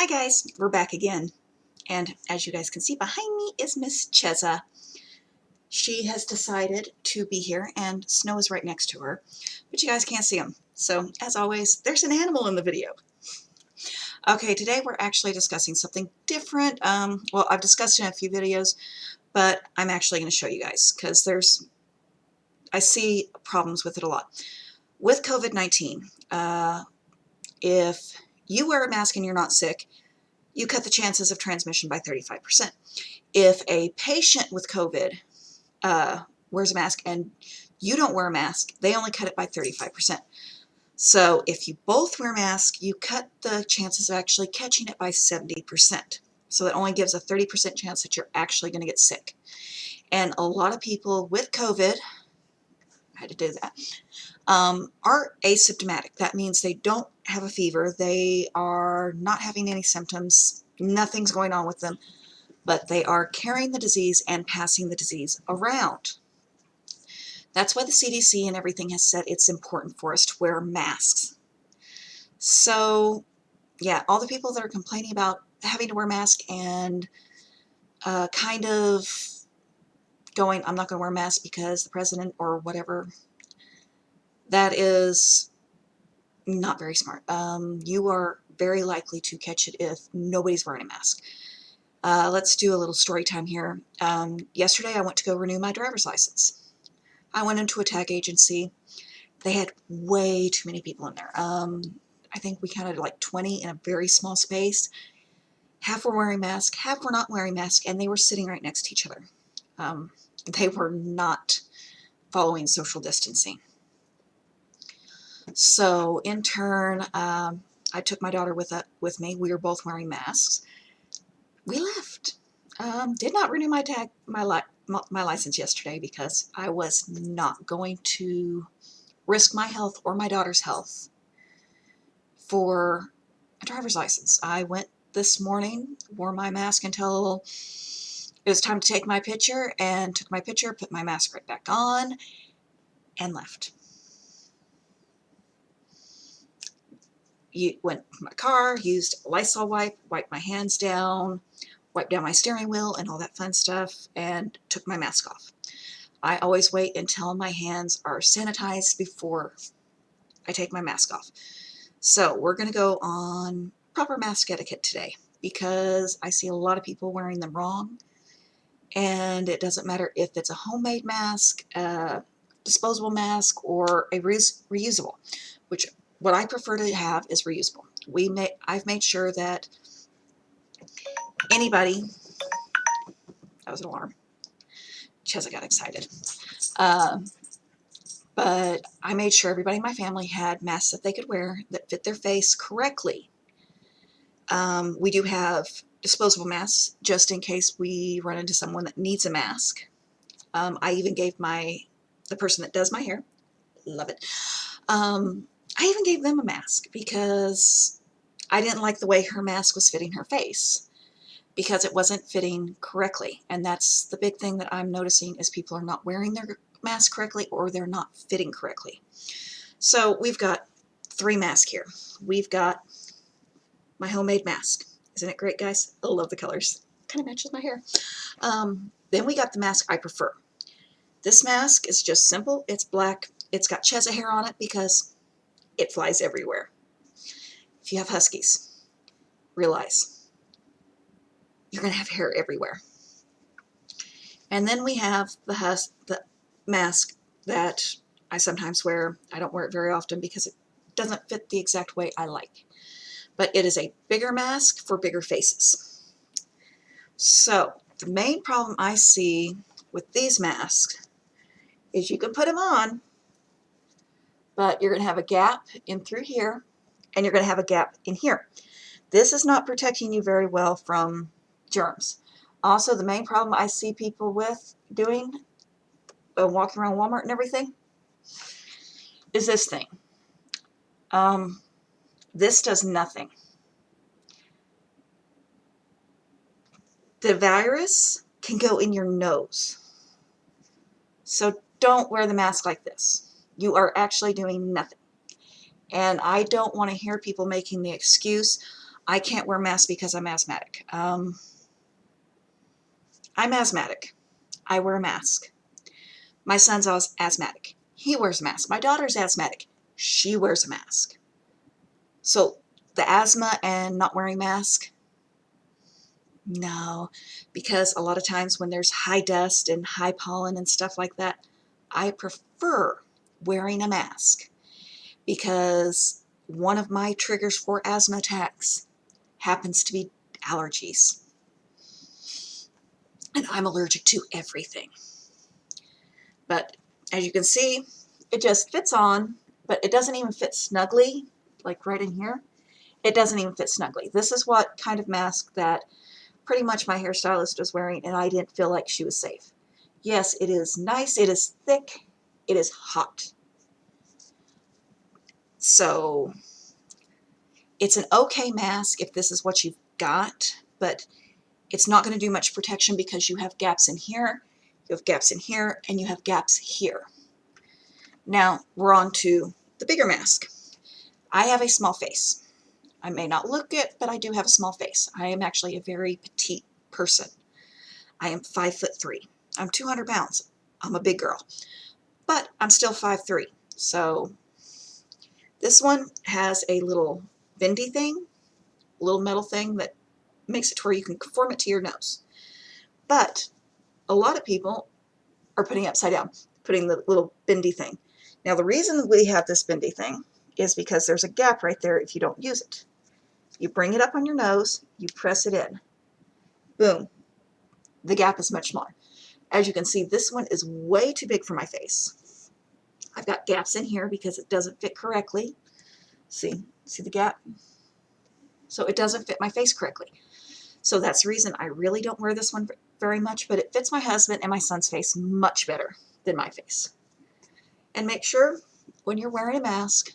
Hi guys, we're back again, and as you guys can see behind me is Miss Cheza. She has decided to be here, and Snow is right next to her, but you guys can't see him. So, as always, there's an animal in the video. Okay, today we're actually discussing something different. Well, I've discussed it in a few videos, but I'm actually going to show you guys, because I see problems with it a lot. With COVID-19, if you wear a mask and you're not sick, you cut the chances of transmission by 35%. If a patient with COVID wears a mask and you don't wear a mask, they only cut it by 35%. So if you both wear masks, you cut the chances of actually catching it by 70%. So that only gives a 30% chance that you're actually going to get sick. And a lot of people with COVID, I had to do that, are asymptomatic. That means they don't have a fever. They are not having any symptoms. Nothing's going on with them, but they are carrying the disease and passing the disease around. That's why the CDC and everything has said it's important for us to wear masks. So, yeah, all the people that are complaining about having to wear masks and kind of going, I'm not going to wear a mask because the president or whatever, that is not very smart. You are very likely to catch it if nobody's wearing a mask. Let's do a little story time here. Yesterday I went to go renew my driver's license. I went into a tag agency. They had way too many people in there. I think we counted like 20 in a very small space. Half were wearing masks, half were not wearing masks, and they were sitting right next to each other. They were not following social distancing. So in turn, I took my daughter with me. We were both wearing masks. We left. Did not renew my license yesterday because I was not going to risk my health or my daughter's health for a driver's license. I went this morning, wore my mask until it was time to take my picture, and took my picture, put my mask right back on, and left. Went to my car, used a Lysol wipe, wiped my hands down, wiped down my steering wheel and all that fun stuff, and took my mask off. I always wait until my hands are sanitized before I take my mask off. So we're going to go on proper mask etiquette today, because I see a lot of people wearing them wrong, and it doesn't matter if it's a homemade mask, a disposable mask, or a reusable, which what I prefer to have is reusable. I've made sure that anybody, that was an alarm, Cheza got excited, but I made sure everybody in my family had masks that they could wear that fit their face correctly. We do have disposable masks just in case we run into someone that needs a mask. I even gave the person that does my hair, love it, I even gave them a mask because I didn't like the way her mask was fitting her face, because it wasn't fitting correctly. And that's the big thing that I'm noticing, is people are not wearing their mask correctly, or they're not fitting correctly. So we've got 3 masks here. We've got my homemade mask. Isn't it great, guys? I love the colors. Kind of matches my hair. Then we got the mask I prefer. This mask is just simple. It's black. It's got Cheza hair on it because it flies everywhere. If you have huskies, realize you're going to have hair everywhere. And then we have the mask that I sometimes wear. I don't wear it very often because it doesn't fit the exact way I like. But it is a bigger mask for bigger faces. So the main problem I see with these masks is you can put them on, but you're going to have a gap in through here, and you're going to have a gap in here. This is not protecting you very well from germs. Also, the main problem I see people with doing, walking around Walmart and everything, is this thing. This does nothing. The virus can go in your nose. So don't wear the mask like this. You are actually doing nothing. And I don't want to hear people making the excuse, I can't wear masks because I'm asthmatic. I'm asthmatic. I wear a mask. My son's asthmatic. He wears a mask. My daughter's asthmatic. She wears a mask. So the asthma and not wearing mask, no, because a lot of times when there's high dust and high pollen and stuff like that, I prefer wearing a mask because one of my triggers for asthma attacks happens to be allergies. And I'm allergic to everything. But as you can see, it just fits on, but it doesn't even fit snugly, like right in here. It doesn't even fit snugly. This is what kind of mask that pretty much my hairstylist was wearing, and I didn't feel like she was safe. Yes, it is nice, it is thick, it is hot. So it's an okay mask if this is what you've got, but it's not going to do much protection because you have gaps in here, you have gaps in here, and you have gaps here. Now we're on to the bigger mask. I have a small face. I may not look it, but I do have a small face. I am actually a very petite person. I am 5'3". I'm 200 pounds. I'm a big girl, but I'm still 5'3". So this one has a little bendy thing, a little metal thing that makes it to where you can conform it to your nose. But a lot of people are putting it upside down, putting the little bendy thing. Now the reason we have this bendy thing is because there's a gap right there if you don't use it. You bring it up on your nose, you press it in. Boom. The gap is much smaller. As you can see, this one is way too big for my face. I've got gaps in here because it doesn't fit correctly. See the gap? So it doesn't fit my face correctly. So that's the reason I really don't wear this one very much, but it fits my husband and my son's face much better than my face. And make sure when you're wearing a mask,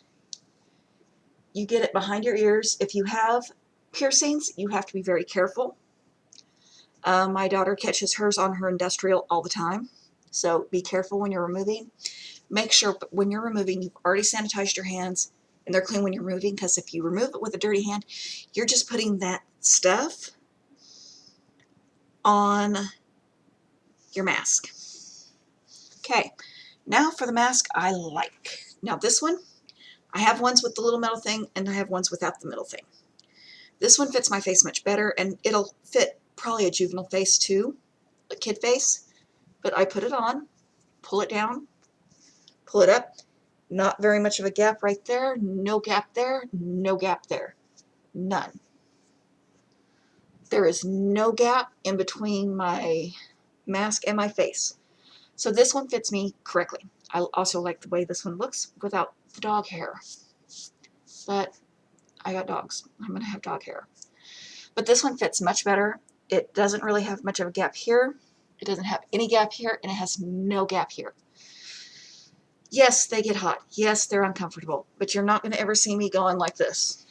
you get it behind your ears. If you have piercings, you have to be very careful. My daughter catches hers on her industrial all the time, so be careful when you're removing. Make sure when you're removing, you've already sanitized your hands and they're clean when you're removing, because if you remove it with a dirty hand, you're just putting that stuff on your mask. Okay, now for the mask I like. Now this one, I have ones with the little metal thing and I have ones without the metal thing. This one fits my face much better, and it'll fit probably a juvenile face too, a kid face. But I put it on, pull it down, pull it up. Not very much of a gap right there, no gap there, no gap there. None. There is no gap in between my mask and my face. So this one fits me correctly. I also like the way this one looks without the dog hair. But I got dogs. I'm going to have dog hair. But this one fits much better. It doesn't really have much of a gap here. It doesn't have any gap here, and it has no gap here. Yes, they get hot. Yes, they're uncomfortable. But you're not going to ever see me going like this.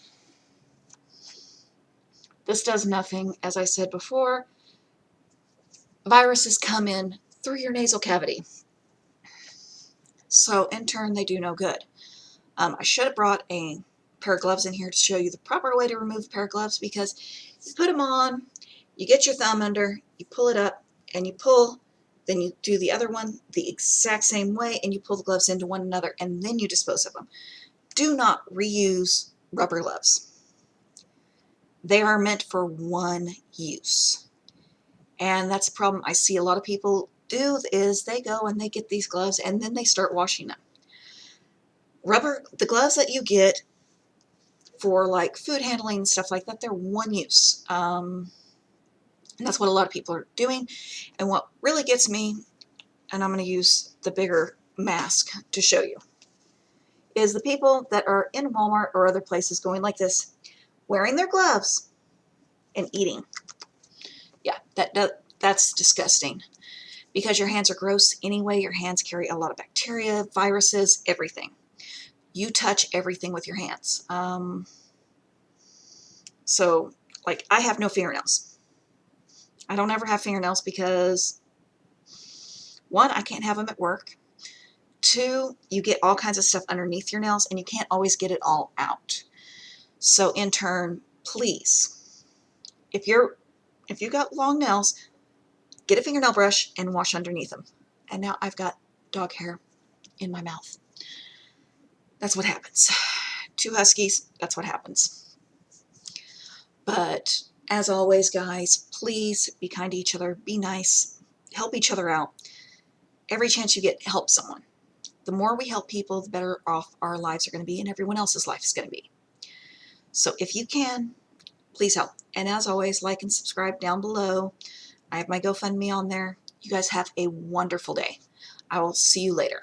This does nothing. As I said before, viruses come in through your nasal cavity. So in turn, they do no good. I should have brought a pair of gloves in here to show you the proper way to remove a pair of gloves, because you put them on, you get your thumb under, you pull it up, and you pull, then you do the other one the exact same way, and you pull the gloves into one another, and then you dispose of them. Do not reuse rubber gloves. They are meant for one use. And that's a problem I see a lot of people do, is they go and they get these gloves and then they start washing them. The gloves that you get for like food handling and stuff like that, they're one use. And that's what a lot of people are doing. And what really gets me, and I'm going to use the bigger mask to show you, is the people that are in Walmart or other places going like this, wearing their gloves and eating. Yeah, that's disgusting, because your hands are gross anyway. Your hands carry a lot of bacteria, viruses, everything. You touch everything with your hands. So, like, I have no fingernails. I don't ever have fingernails because, one, I can't have them at work. Two, you get all kinds of stuff underneath your nails and you can't always get it all out. So in turn, please, if you got long nails, get a fingernail brush and wash underneath them. And now I've got dog hair in my mouth. That's what happens. 2 huskies, that's what happens. But as always, guys, please be kind to each other, be nice, help each other out. Every chance you get, help someone. The more we help people, the better off our lives are going to be and everyone else's life is going to be. So if you can, please help. And as always, like and subscribe down below. I have my GoFundMe on there. You guys have a wonderful day. I will see you later.